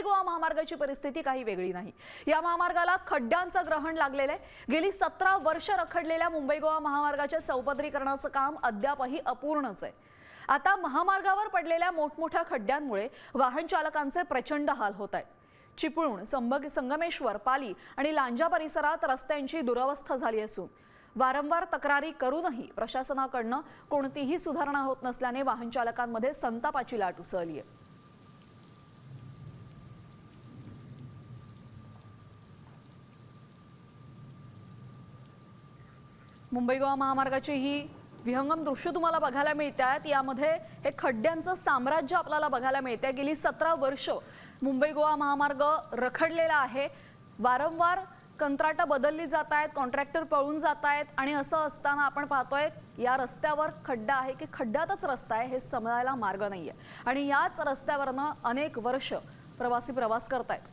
गोवा महामार्गाची परिस्थिती काही वेगळी नाही। या महामार्गाला खड्ड्यांचं ग्रहण लागलेलं आहे। गेली 17 वर्ष रखडलेल्या मुंबई गोवा महामार्गाच्या चौपदरीकरणाचं काम अद्यापही अपूर्णच आहे। आता महामार्गावर पडलेल्या मोठमोठ्या खड्ड्यांमुळे वाहन चालकांचे प्रचंड हाल होत आहेत। चिपळूण, संगमेश्वर, पाली आणि लांजा परिसरात रस्त्यांची दुरवस्था झाली असून वारंवार तक्रारी करूनही प्रशासनाकडून कोणतीही सुधारणा होत नसल्याने वाहन चालकांमध्ये संतापाची लाट उसळली आहे। मुंबई गोवा महामार्गाची ही विहंगम दृश्य तुम्हाला बघायला मिळतात। यामध्ये हे खड्ड्यांचं साम्राज्य आपल्याला बघायला मिळते। गेली 17 वर्ष मुंबई गोवा महामार्ग रखडलेला आहे। वारंवार कंत्राटं बदलली जात आहेत, कॉन्ट्रॅक्टर पळून जात आहेत आणि असं असताना आपण पाहतोय या रस्त्यावर खड्डा आहे की खड्ड्यातच रस्ता आहे हे समजायला मार्ग नाहीये आणि याच रस्त्यावरनं अनेक वर्ष प्रवासी प्रवास करतायत।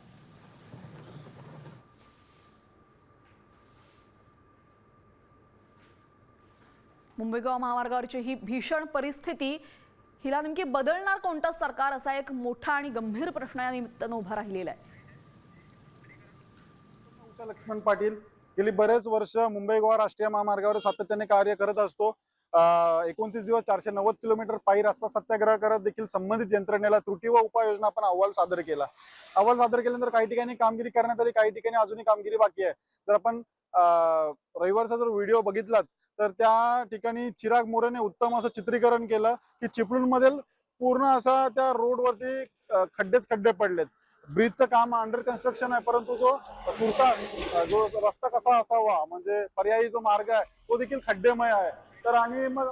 मुंबई गोवा महामार्गावरची ही भीषण परिस्थिती हिला नेमकी बदलणार कोणतं सरकार असा एक मोठा आणि गंभीर प्रश्न या निमित्तानं उभा राहिलेला आहे। लक्ष्मण पाटील गेली बरेच वर्ष मुंबई गोवा राष्ट्रीय महामार्गावर सातत्याने कार्य करत असतो। 29 दिवस 490 किलोमीटर पायी रस्ता सत्याग्रह करत देखील संबंधित यंत्रणेला त्रुटी व उपाययोजना आपण अहवाल सादर केला। अहवाल सादर केल्यानंतर काही ठिकाणी कामगिरी करण्यात आली, काही ठिकाणी अजूनही कामगिरी बाकी आहे। जर आपण रविवारचा जर व्हिडिओ बघितलात तर त्या ठिकाणी चिराग मोरेने उत्तम असं चित्रीकरण केलं की चिपळूण मधील पूर्ण असा त्या रोडवरती खड्डेच खड्डे पडलेत। ब्रिजचं काम अंडर कन्स्ट्रक्शन आहे, परंतु जो रस्ता कसा असावा म्हणजे पर्यायी जो मार्ग आहे तो देखील खड्डेमय आहे। तर आणि मग